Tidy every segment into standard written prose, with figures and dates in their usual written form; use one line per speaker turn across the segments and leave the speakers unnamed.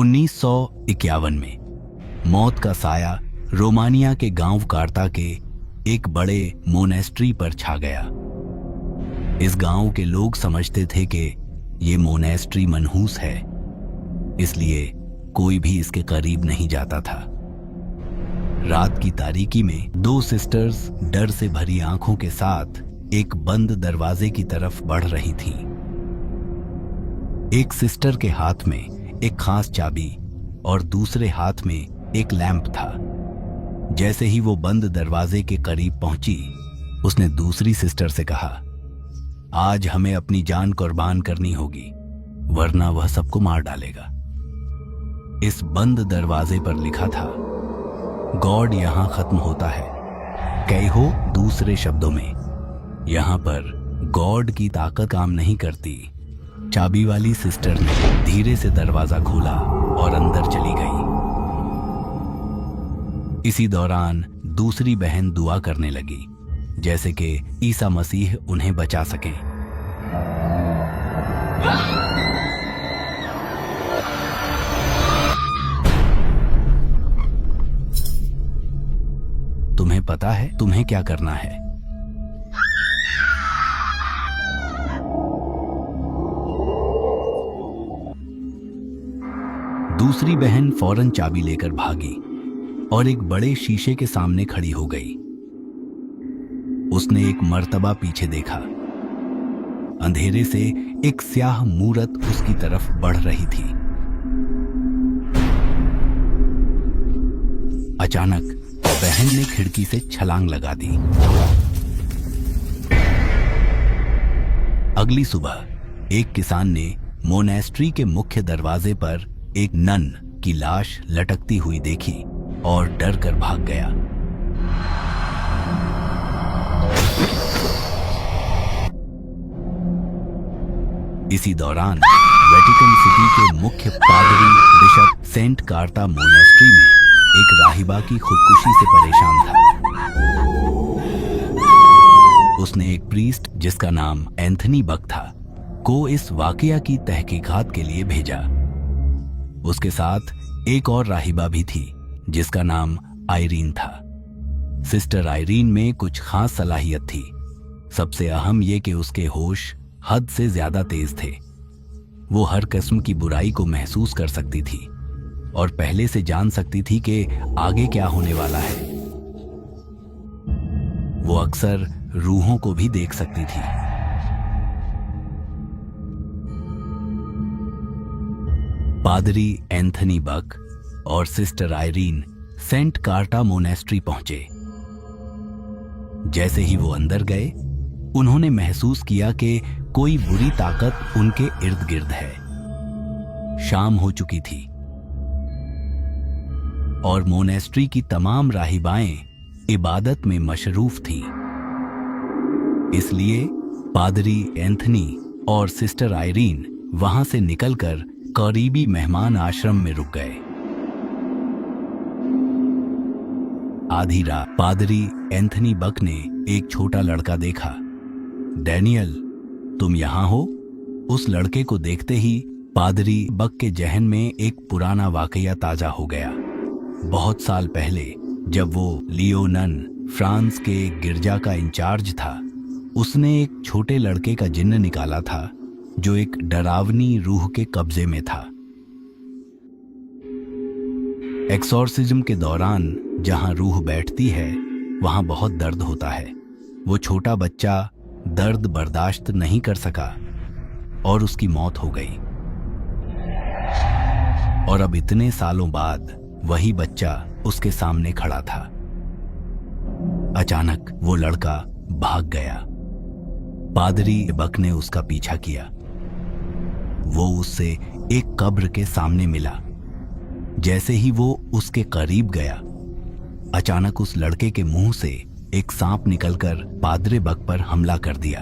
1951 में मौत का साया रोमानिया के गांव कार्ता के एक बड़े मोनेस्ट्री पर छा गया। इस गांव के लोग समझते थे कि ये मोनेस्ट्री मनहूस है, इसलिए कोई भी इसके करीब नहीं जाता था। रात की तारीकी में दो सिस्टर्स डर से भरी आंखों के साथ एक बंद दरवाजे की तरफ बढ़ रही थीं। एक सिस्टर के हाथ में एक खास चाबी और दूसरे हाथ में एक लैंप था। जैसे ही वो बंद दरवाजे के करीब पहुंची, उसने दूसरी सिस्टर से कहा, आज हमें अपनी जान कुर्बान करनी होगी, वरना वह सबको मार डालेगा। इस बंद दरवाजे पर लिखा था, गॉड यहां खत्म होता है। कैहो दूसरे शब्दों में, यहां पर गॉड की ताकत काम नहीं करती। चाबी वाली सिस्टर ने धीरे से दरवाजा खोला और अंदर चली गई। इसी दौरान दूसरी बहन दुआ करने लगी, जैसे कि ईसा मसीह उन्हें बचा सकें। तुम्हें पता है तुम्हें क्या करना है? दूसरी बहन फौरन चाबी लेकर भागी और एक बड़े शीशे के सामने खड़ी हो गई। उसने एक मर्तबा पीछे देखा। अंधेरे से एक स्याह मूरत उसकी तरफ बढ़ रही थी। अचानक बहन ने खिड़की से छलांग लगा दी। अगली सुबह एक किसान ने मोनेस्ट्री के मुख्य दरवाजे पर एक नन की लाश लटकती हुई देखी और डर कर भाग गया। इसी दौरान वेटिकन सिटी के मुख्य पादरी बिशप सेंट कार्ता मोनेस्ट्री में एक राहिबा की खुदकुशी से परेशान था। उसने एक प्रीस्ट जिसका नाम एंथनी बक था को इस वाकया की तहकीकात के लिए भेजा। उसके साथ एक और राहिबा भी थी जिसका नाम आयरीन था। सिस्टर आयरीन में कुछ खास सलाहियत थी। सबसे अहम यह कि उसके होश हद से ज्यादा तेज थे। वो हर किस्म की बुराई को महसूस कर सकती थी और पहले से जान सकती थी कि आगे क्या होने वाला है। वो अक्सर रूहों को भी देख सकती थी। पादरी एंथनी बक और sister Irene saint Carta monastery पहुंचे। जैसे ही वो अंदर गए, उन्होंने महसूस किया कि कोई बुरी ताकत उनके इर्द गिर्द है। शाम हो चुकी थी और मोनेस्ट्री की तमाम राहिबाएं इबादत में मशरूफ थीं। इसलिए पादरी एंथनी और सिस्टर आयरीन वहां से निकलकर करीबी मेहमान आश्रम में रुक गए। आधी रात पादरी एंथनी बक ने एक छोटा लड़का देखा। डैनियल, तुम यहां हो? उस लड़के को देखते ही पादरी बक के जहन में एक पुराना वाकया ताजा हो गया। बहुत साल पहले जब वो लियोनन फ्रांस के गिरजा का इंचार्ज था, उसने एक छोटे लड़के का जिन्न निकाला था जो एक डरावनी रूह के कब्जे में था। एक्सोर्सिज्म के दौरान जहां रूह बैठती है, वहां बहुत दर्द होता है। वो छोटा बच्चा दर्द बर्दाश्त नहीं कर सका और उसकी मौत हो गई। और अब इतने सालों बाद वही बच्चा उसके सामने खड़ा था। अचानक वो लड़का भाग गया। पादरी बक ने उसका पीछा किया। वो उससे एक कब्र के सामने मिला। जैसे ही वो उसके करीब गया, अचानक उस लड़के के मुंह से एक सांप निकलकर पादरे बक पर हमला कर दिया।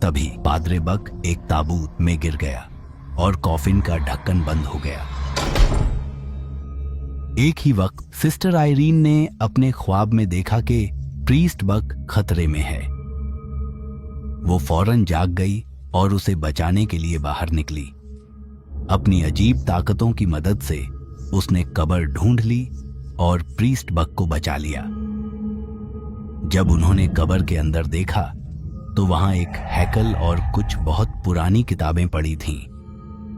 तभी पादरे बक एक ताबूत में गिर गया और कॉफिन का ढक्कन बंद हो गया। एक ही वक्त सिस्टर आयरीन ने अपने ख्वाब में देखा कि प्रीस्ट बक खतरे में है। वो फौरन जाग गई और उसे बचाने के लिए बाहर निकली। अपनी अजीब ताकतों की मदद से उसने कब्र ढूंढ ली और प्रीस्ट बक को बचा लिया। जब उन्होंने कब्र के अंदर देखा तो वहां एक हैकल और कुछ बहुत पुरानी किताबें पड़ी थीं।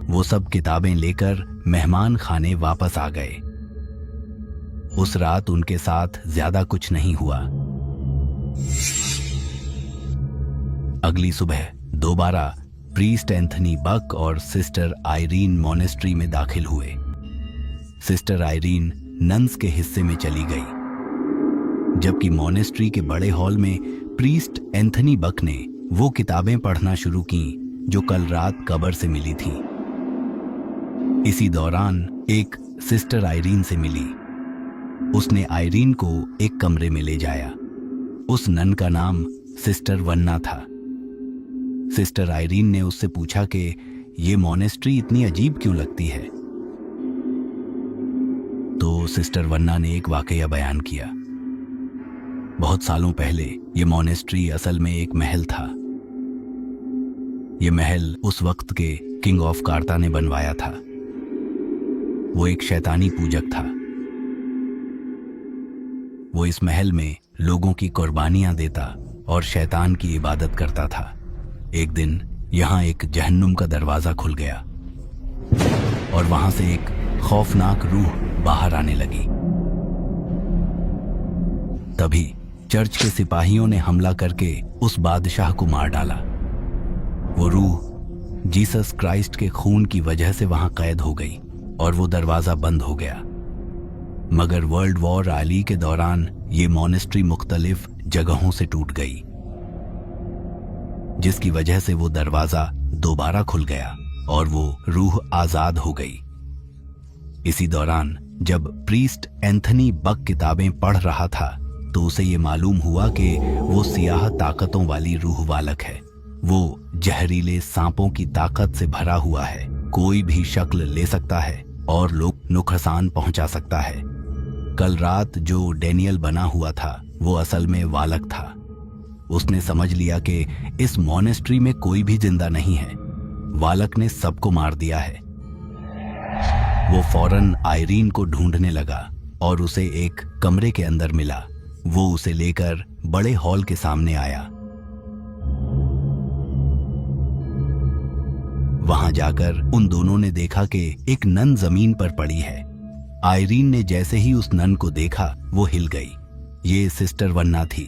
वो सब किताबें लेकर मेहमान खाने वापस आ गए। उस रात उनके साथ ज्यादा कुछ नहीं हुआ। अगली सुबह दोबारा प्रीस्ट एंथनी बक और सिस्टर आयरीन मॉनेस्ट्री में दाखिल हुए। सिस्टर आयरीन नन्स के हिस्से में चली गई, जबकि मॉनेस्ट्री के बड़े हॉल में प्रीस्ट एंथनी बक ने वो किताबें पढ़ना शुरू की जो कल रात कब्र से मिली थीं। इसी दौरान एक सिस्टर आयरीन से मिली। उसने आयरीन को एक कमरे में ले जाया। उस नन का नाम सिस्टर वन्ना था। सिस्टर आयरीन ने उससे पूछा कि ये मॉनेस्ट्री इतनी अजीब क्यों लगती है। तो सिस्टर वन्ना ने एक वाकया बयान किया। बहुत सालों पहले ये मॉनेस्ट्री असल में एक महल था। ये महल उस वक्त के किंग ऑफ कार्ता ने बनवाया था। वो एक शैतानी पूजक था। वो इस महल में लोगों की कुर्बानियां देता और शैतान की इबादत करता था। एक दिन यहां एक जहन्नुम का दरवाजा खुल गया और वहां से एक खौफनाक रूह बाहर आने लगी। तभी चर्च के सिपाहियों ने हमला करके उस बादशाह को मार डाला। वो रूह जीसस क्राइस्ट के खून की वजह से वहां कैद हो गई और वो दरवाजा बंद हो गया। मगर वर्ल्ड वॉर आली के दौरान ये मॉनेस्ट्री मुख्तलिफ जगहों से टूट गई, जिसकी वजह से वो दरवाजा दोबारा खुल गया और वो रूह आजाद हो गई। इसी दौरान जब प्रीस्ट एंथनी बक किताबें पढ़ रहा था तो उसे ये मालूम हुआ कि वो सियाह ताकतों वाली रूह वालक है। वो जहरीले सांपों की ताकत से भरा हुआ है। कोई भी शक्ल ले सकता है और लोग नुकसान पहुंचा सकता है। कल रात जो डेनियल बना हुआ था वो असल में वालक था। उसने समझ लिया कि इस मॉनेस्ट्री में कोई भी जिंदा नहीं है। वालक ने सबको मार दिया है। वो फौरन आयरीन को ढूंढने लगा और उसे एक कमरे के अंदर मिला। वो उसे लेकर बड़े हॉल के सामने आया। वहां जाकर उन दोनों ने देखा कि एक नन जमीन पर पड़ी है। आयरीन ने जैसे ही उस नन को देखा वो हिल गई। ये सिस्टर वन्ना थी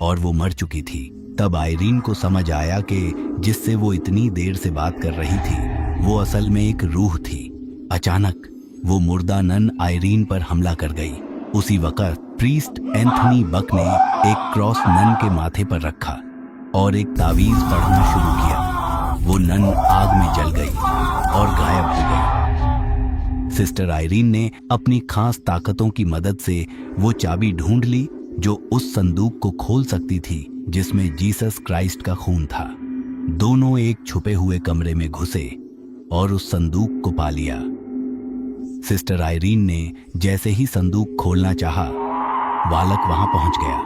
और वो मर चुकी थी। तब आयरीन को समझ आया कि जिससे वो इतनी देर से बात कर रही थी वो असल में एक रूह थी। अचानक वो मुर्दा नन आयरीन पर हमला कर गई। उसी वक्त प्रीस्ट एंथनी बक ने एक क्रॉस नन के माथे पर रखा और एक तावीज पढ़ना शुरू किया। वो नन आग में जल गई और गायब हो गई। सिस्टर आयरीन ने अपनी खास ताकतों की मदद से वो चाबी ढूंढ ली जो उस संदूक को खोल सकती थी जिसमें जीसस क्राइस्ट का खून था। दोनों एक छुपे हुए कमरे में घुसे और उस संदूक को पा लिया। सिस्टर आयरीन ने जैसे ही संदूक खोलना चाहा, वालक वहां पहुंच गया।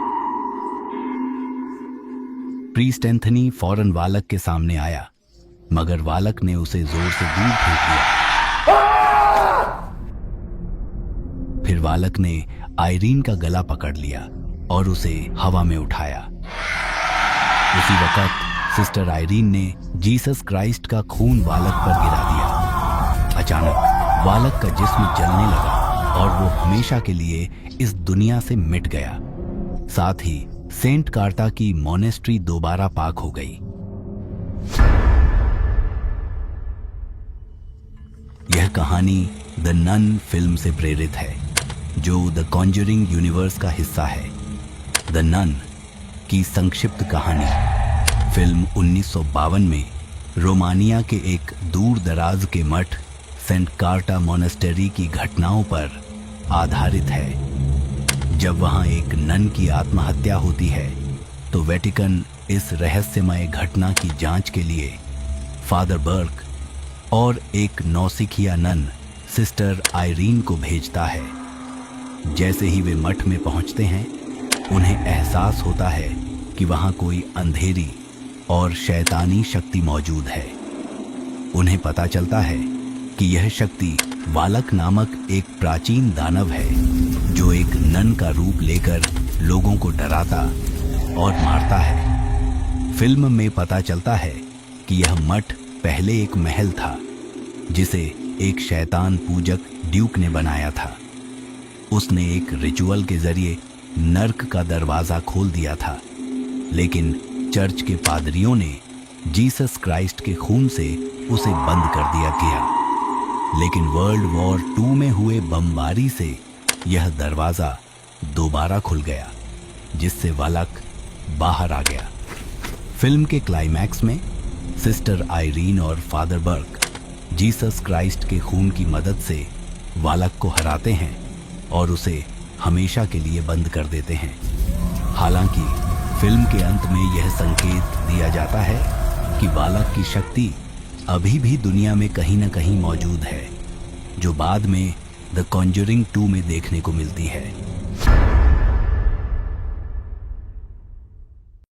प्रीस्ट एंथनी फौरन वालक के सामने आया, मगर वालक ने उसे जोर से दूर फेंक दिया। फिर वालक ने आयरीन का गला पकड़ लिया और उसे हवा में उठाया। उसी वक्त सिस्टर आयरीन ने जीसस क्राइस्ट का खून वालक पर गिरा दिया। अचानक वालक का जिस्म जलने लगा और वो हमेशा के लिए इस दुनिया से मिट गया। साथ ही सेंट कार्ता की मॉनेस्ट्री दोबारा पाक हो गई। यह कहानी द नन फिल्म से प्रेरित है, जो द कॉन्जरिंग यूनिवर्स का हिस्सा है। द नन की संक्षिप्त कहानी फिल्म 1952 में रोमानिया के एक दूर दराज के मठ सेंट कार्टा मॉनेस्टेरी की घटनाओं पर आधारित है। जब वहां एक नन की आत्महत्या होती है तो वेटिकन इस रहस्यमय घटना की जांच के लिए फादर बर्क और एक नौसिखिया नन सिस्टर आयरीन को भेजता है। जैसे ही वे मठ में पहुंचते हैं, उन्हें एहसास होता है कि वहां कोई अंधेरी और शैतानी शक्ति मौजूद है। उन्हें पता चलता है कि यह शक्ति वालक नामक एक प्राचीन दानव है जो एक नन का रूप लेकर लोगों को डराता और मारता है। फिल्म में पता चलता है कि यह मठ पहले एक महल था जिसे एक शैतान पूजक ड्यूक ने बनाया था। उसने एक रिचुअल के जरिए नर्क का दरवाजा खोल दिया था, लेकिन चर्च के पादरियों ने जीसस क्राइस्ट के खून से उसे बंद कर दिया गया। लेकिन वर्ल्ड वॉर 2 में हुए बमबारी से यह दरवाजा दोबारा खुल गया, जिससे वालक बाहर आ गया। फिल्म के क्लाइमैक्स में सिस्टर आयरीन और फादर बर्क जीसस क्राइस्ट के खून की मदद से वालक को हराते हैं और उसे हमेशा के लिए बंद कर देते हैं। हालांकि फिल्म के अंत में यह संकेत दिया जाता है कि वालक की शक्ति अभी भी दुनिया में कहीं न कहीं मौजूद है, जो बाद में द कॉन्जरिंग 2 में देखने को मिलती है।